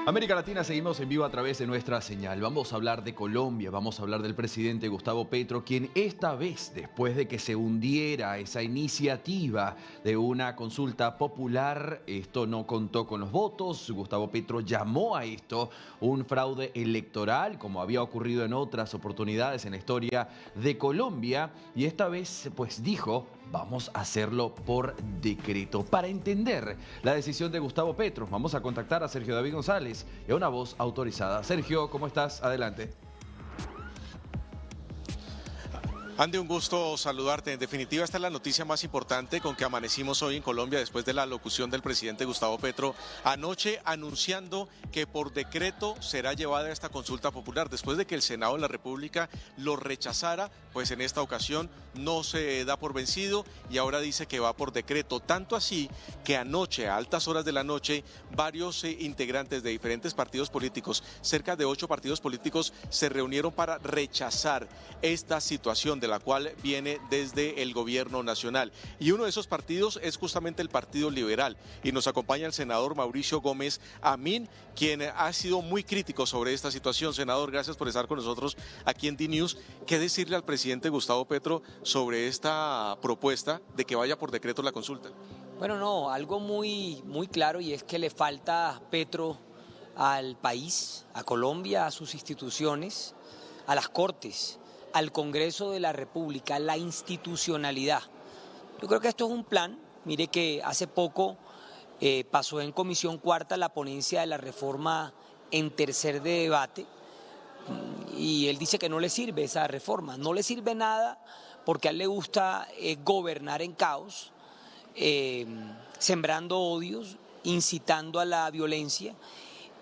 América Latina, seguimos en vivo a través de nuestra señal. Vamos a hablar de Colombia, vamos a hablar del presidente Gustavo Petro, quien esta vez, después de que se hundiera esa iniciativa de una consulta popular, esto no contó con los votos. Gustavo Petro llamó a esto un fraude electoral, como había ocurrido en otras oportunidades en la historia de Colombia, y esta vez pues dijo: vamos a hacerlo por decreto. Para entender la decisión de Gustavo Petro, vamos a contactar a Sergio David González y a una voz autorizada. Sergio, ¿cómo estás? Adelante. Andy, un gusto saludarte. En definitiva, esta es la noticia más importante con que amanecimos hoy en Colombia después de la locución del presidente Gustavo Petro anoche, anunciando que por decreto será llevada esta consulta popular. Después de que el Senado de la República lo rechazara, pues en esta ocasión no se da por vencido y ahora dice que va por decreto. Tanto así que anoche, a altas horas de la noche, varios integrantes de diferentes partidos políticos, cerca de 8 partidos políticos, se reunieron para rechazar esta situación de la cual viene desde el gobierno nacional. Y uno de esos partidos es justamente el Partido Liberal. Y nos acompaña el senador Mauricio Gómez Amín, quien ha sido muy crítico sobre esta situación. Senador, gracias por estar con nosotros aquí en DNews. ¿Qué decirle al presidente Gustavo Petro sobre esta propuesta de que vaya por decreto la consulta? Bueno, no, algo muy claro, y es que le falta Petro al país, a Colombia, a sus instituciones, a las Cortes, al Congreso de la República, la institucionalidad. Yo creo que esto es un plan. Mire que hace poco pasó en Comisión Cuarta la ponencia de la reforma en tercer de debate, y él dice que no le sirve esa reforma, no le sirve nada porque a él le gusta gobernar en caos, sembrando odios, incitando a la violencia,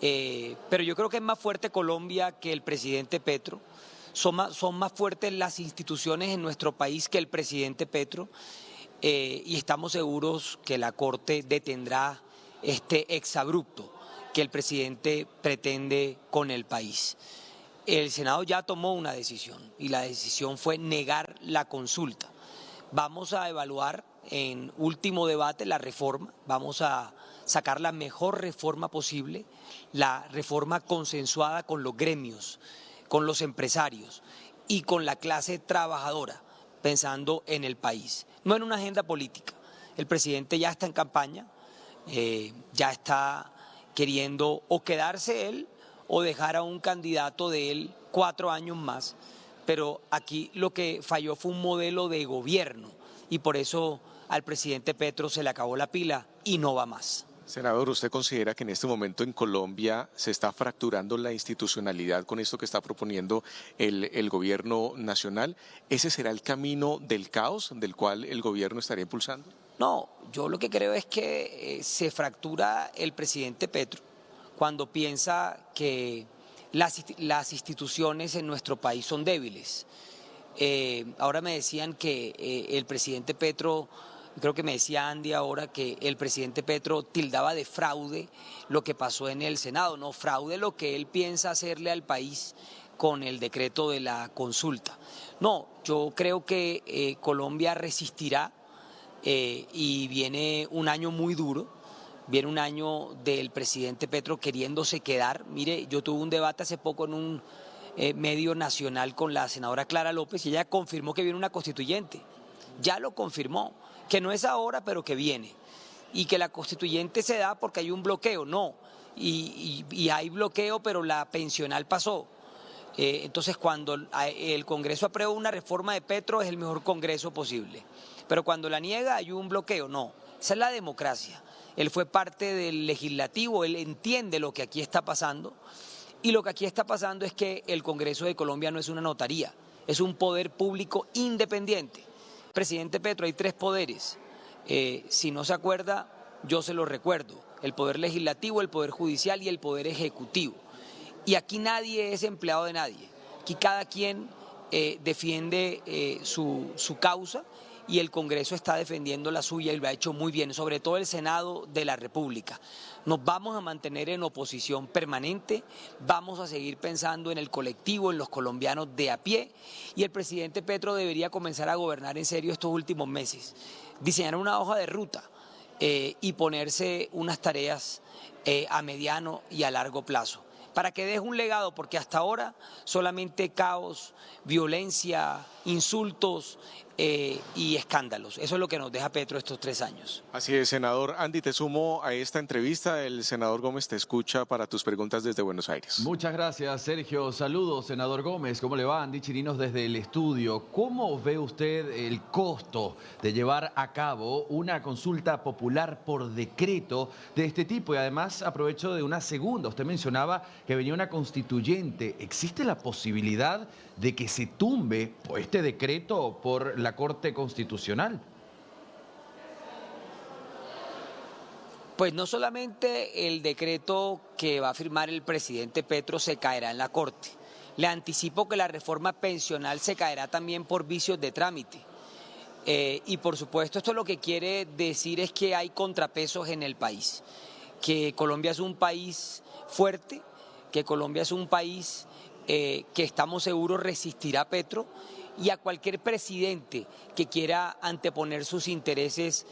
pero yo creo que es más fuerte Colombia que el presidente Petro. Son más fuertes las instituciones en nuestro país que el presidente Petro, y estamos seguros que la Corte detendrá este exabrupto que el presidente pretende con el país. El Senado ya tomó una decisión y la decisión fue negar la consulta. Vamos a evaluar en último debate la reforma, vamos a sacar la mejor reforma posible, la reforma consensuada con los gremios, con los empresarios y con la clase trabajadora, pensando en el país, no en una agenda política. El presidente ya está en campaña, ya está queriendo o quedarse él o dejar a un candidato de él 4 años más, pero aquí lo que falló fue un modelo de gobierno y por eso al presidente Petro se le acabó la pila y no va más. Senador, ¿usted considera que en este momento en Colombia se está fracturando la institucionalidad con esto que está proponiendo el gobierno nacional? ¿Ese será el camino del caos del cual el gobierno estaría impulsando? No, yo lo que creo es que se fractura el presidente Petro cuando piensa que las instituciones en nuestro país son débiles. Ahora me decían que el presidente Petro, creo que me decía Andy ahora, que el presidente Petro tildaba de fraude lo que pasó en el Senado. No, fraude lo que él piensa hacerle al país con el decreto de la consulta. No, yo creo que Colombia resistirá, y viene un año muy duro, viene un año del presidente Petro queriéndose quedar. Mire, yo tuve un debate hace poco en un medio nacional con la senadora Clara López y ella confirmó que viene una constituyente, ya lo confirmó, que no es ahora pero que viene, y que la constituyente se da porque hay un bloqueo, no, y hay bloqueo pero la pensional pasó. Entonces cuando el Congreso aprueba una reforma de Petro es el mejor Congreso posible, pero cuando la niega hay un bloqueo, no, esa es la democracia. Él fue parte del legislativo, él entiende lo que aquí está pasando. Y lo que aquí está pasando es que el Congreso de Colombia no es una notaría, es un poder público independiente. Presidente Petro, hay 3 poderes. Si no se acuerda, yo se lo recuerdo: el poder legislativo, el poder judicial y el poder ejecutivo. Y aquí nadie es empleado de nadie. Aquí cada quien defiende su causa, y el Congreso está defendiendo la suya y lo ha hecho muy bien, sobre todo el Senado de la República. Nos vamos a mantener en oposición permanente, vamos a seguir pensando en el colectivo, en los colombianos de a pie, y el presidente Petro debería comenzar a gobernar en serio estos últimos meses, diseñar una hoja de ruta, y ponerse unas tareas a mediano y a largo plazo, para que deje un legado, porque hasta ahora solamente caos, violencia, insultos y escándalos. Eso es lo que nos deja Petro estos 3 años. Así es, senador. Andy, te sumo a esta entrevista. El senador Gómez te escucha para tus preguntas desde Buenos Aires. Muchas gracias, Sergio. Saludos, senador Gómez. ¿Cómo le va? Andy Chirinos desde el estudio. ¿Cómo ve usted el costo de llevar a cabo una consulta popular por decreto de este tipo? Y además aprovecho de una segunda. Usted mencionaba que venía una constituyente. ¿Existe la posibilidad de que se tumbe este decreto por la Corte Constitucional? Pues no solamente el decreto que va a firmar el presidente Petro se caerá en la Corte. Le anticipo que la reforma pensional se caerá también por vicios de trámite. Y por supuesto esto lo que quiere decir es que hay contrapesos en el país, que Colombia es un país fuerte, que Colombia es un país que estamos seguros resistirá a Petro y a cualquier presidente que quiera anteponer sus intereses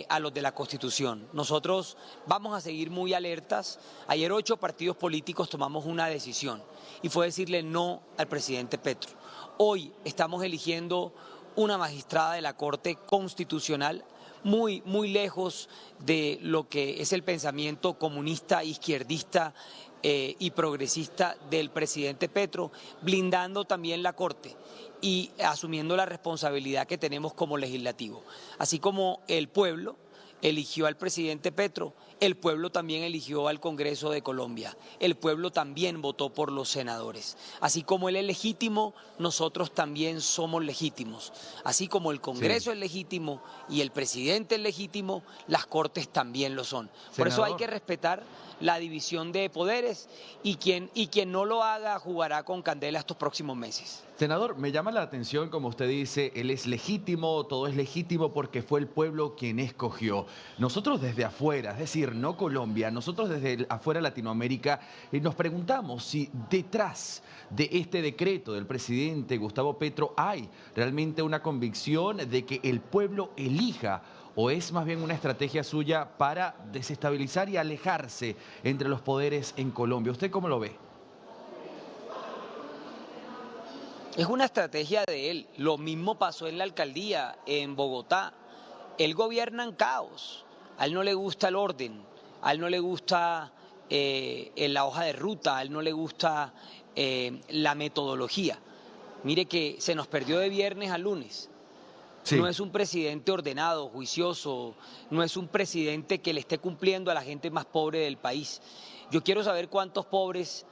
a los de la Constitución. Nosotros vamos a seguir muy alertas. Ayer 8 partidos políticos tomamos una decisión y fue decirle no al presidente Petro. Hoy estamos eligiendo una magistrada de la Corte Constitucional muy lejos de lo que es el pensamiento comunista, izquierdista y progresista del presidente Petro, blindando también la Corte y asumiendo la responsabilidad que tenemos como legislativo. Así como el pueblo eligió al presidente Petro, el pueblo también eligió al Congreso de Colombia, el pueblo también votó por los senadores. Así como él es legítimo, nosotros también somos legítimos. Así como el Congreso es legítimo y el presidente es legítimo, las Cortes también lo son. Por eso hay que respetar la división de poderes y quien no lo haga jugará con candela estos próximos meses. Senador, me llama la atención, como usted dice, él es legítimo, todo es legítimo porque fue el pueblo quien escogió. Nosotros desde afuera, es decir, no Colombia, nosotros desde afuera Latinoamérica, nos preguntamos si detrás de este decreto del presidente Gustavo Petro hay realmente una convicción de que el pueblo elija, o es más bien una estrategia suya para desestabilizar y alejarse entre los poderes en Colombia. ¿Usted cómo lo ve? Es una estrategia de él. Lo mismo pasó en la alcaldía, en Bogotá. Él gobierna en caos. A él no le gusta el orden, a él no le gusta la hoja de ruta, a él no le gusta la metodología. Mire que se nos perdió de viernes a lunes. Sí. No es un presidente ordenado, juicioso, no es un presidente que le esté cumpliendo a la gente más pobre del país. Yo quiero saber cuántos pobres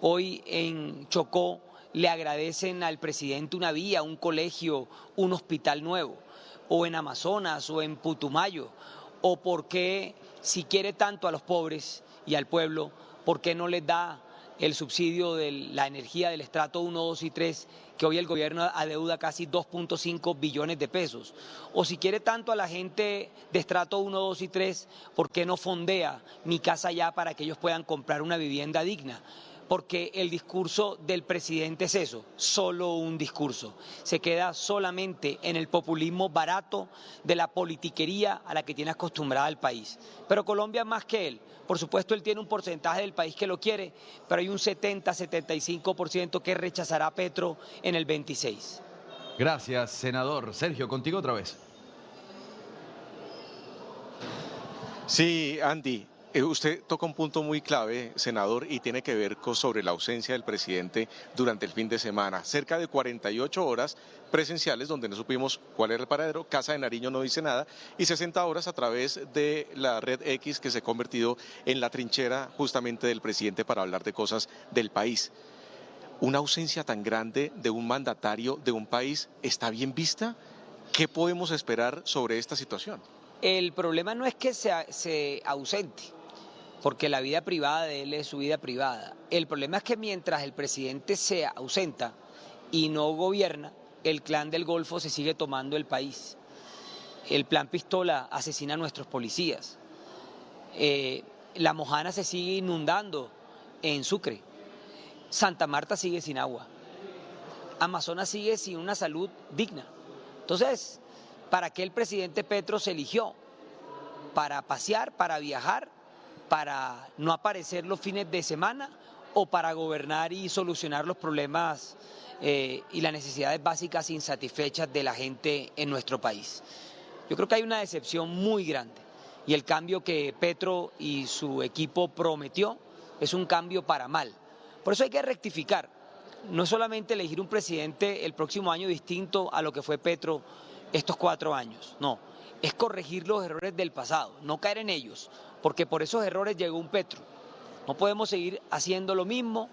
hoy en Chocó le agradecen al presidente una vía, un colegio, un hospital nuevo, o en Amazonas o en Putumayo, o por qué, si quiere tanto a los pobres y al pueblo, ¿por qué no les da el subsidio de la energía del estrato 1, 2 y 3, que hoy el gobierno adeuda casi 2.5 billones de pesos? O si quiere tanto a la gente de estrato 1, 2 y 3, ¿por qué no fondea Mi Casa Ya para que ellos puedan comprar una vivienda digna? Porque el discurso del presidente es eso, solo un discurso. Se queda solamente en el populismo barato de la politiquería a la que tiene acostumbrada el país. Pero Colombia más que él. Por supuesto, él tiene un porcentaje del país que lo quiere, pero hay un 70-75% que rechazará a Petro en el 26. Gracias, senador. Sergio, contigo otra vez. Sí, Andy. Usted toca un punto muy clave, senador, y tiene que ver sobre la ausencia del presidente durante el fin de semana. Cerca de 48 horas presenciales donde no supimos cuál era el paradero, Casa de Nariño no dice nada, y 60 horas a través de la red X, que se ha convertido en la trinchera justamente del presidente para hablar de cosas del país. ¿Una ausencia tan grande de un mandatario de un país está bien vista? ¿Qué podemos esperar sobre esta situación? El problema no es que se ausente, porque la vida privada de él es su vida privada. El problema es que mientras el presidente se ausenta y no gobierna, el clan del Golfo se sigue tomando el país. El plan Pistola asesina a nuestros policías. La Mojana se sigue inundando en Sucre. Santa Marta sigue sin agua. Amazonas sigue sin una salud digna. Entonces, ¿para qué el presidente Petro se eligió? ¿Para pasear, para viajar, para no aparecer los fines de semana o para gobernar y solucionar los problemas y las necesidades básicas insatisfechas de la gente en nuestro país? Yo creo que hay una decepción muy grande y el cambio que Petro y su equipo prometió es un cambio para mal. Por eso hay que rectificar. No es solamente elegir un presidente el próximo año distinto a lo que fue Petro estos 4 años, no, es corregir los errores del pasado, no caer en ellos, porque por esos errores llegó un Petro. No podemos seguir haciendo lo mismo,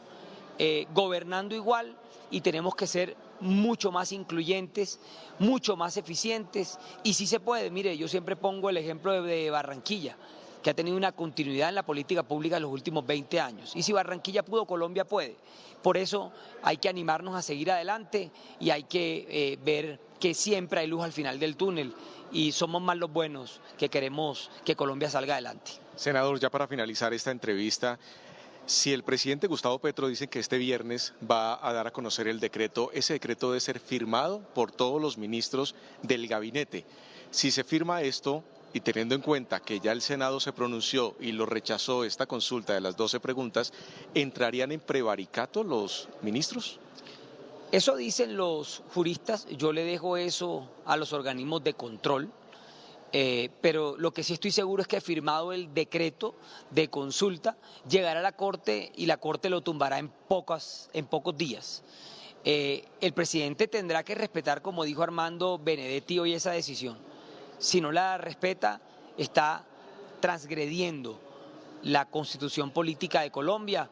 gobernando igual, y tenemos que ser mucho más incluyentes, mucho más eficientes, y sí se puede. Mire, yo siempre pongo el ejemplo de Barranquilla, que ha tenido una continuidad en la política pública en los últimos 20 años. Y si Barranquilla pudo, Colombia puede. Por eso hay que animarnos a seguir adelante y hay que ver que siempre hay luz al final del túnel y somos más los buenos que queremos que Colombia salga adelante. Senador, ya para finalizar esta entrevista, si el presidente Gustavo Petro dice que este viernes va a dar a conocer el decreto, ese decreto debe ser firmado por todos los ministros del gabinete. Si se firma esto, y teniendo en cuenta que ya el Senado se pronunció y lo rechazó esta consulta de las 12 preguntas, ¿entrarían en prevaricato los ministros? Eso dicen los juristas, yo le dejo eso a los organismos de control, pero lo que sí estoy seguro es que firmado el decreto de consulta, llegará a la Corte y la Corte lo tumbará en pocos días. El presidente tendrá que respetar, como dijo Armando Benedetti hoy, esa decisión. Si no la respeta, está transgrediendo la Constitución política de Colombia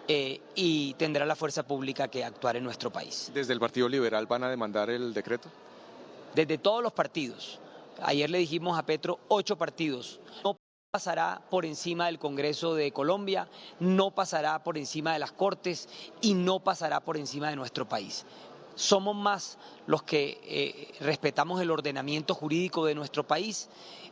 y tendrá la fuerza pública que actuar en nuestro país. ¿Desde el Partido Liberal van a demandar el decreto? Desde todos los partidos. Ayer le dijimos a Petro 8 partidos. No pasará por encima del Congreso de Colombia, no pasará por encima de las Cortes y no pasará por encima de nuestro país. Somos más los que respetamos el ordenamiento jurídico de nuestro país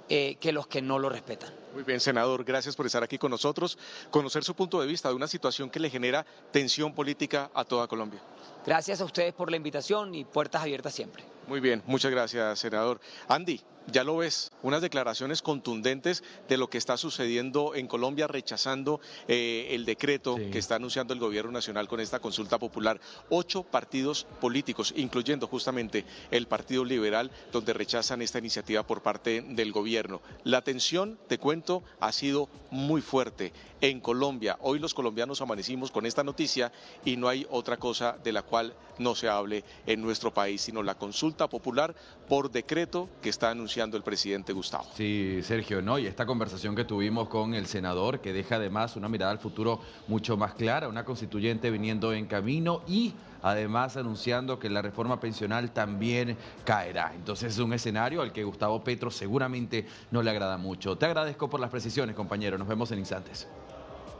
que los que no lo respetan. Muy bien, senador, gracias por estar aquí con nosotros, conocer su punto de vista de una situación que le genera tensión política a toda Colombia. Gracias a ustedes por la invitación y puertas abiertas siempre. Muy bien, muchas gracias, senador. Andy, ya lo ves, unas declaraciones contundentes de lo que está sucediendo en Colombia, rechazando el decreto que está anunciando el gobierno nacional con esta consulta popular. 8 partidos políticos, incluyendo justamente el Partido Liberal, donde rechazan esta iniciativa por parte del gobierno. La tensión, te cuento, ha sido muy fuerte en Colombia. Hoy los colombianos amanecimos con esta noticia y no hay otra cosa de la cual no se hable en nuestro país, sino la consulta popular por decreto que está anunciando el presidente Gustavo. Sí, Sergio, ¿no? Y esta conversación que tuvimos con el senador, que deja además una mirada al futuro mucho más clara, una constituyente viniendo en camino y además anunciando que la reforma pensional también caerá. Entonces es un escenario al que Gustavo Petro seguramente no le agrada mucho. Te agradezco por las precisiones, compañero. Nos vemos en instantes.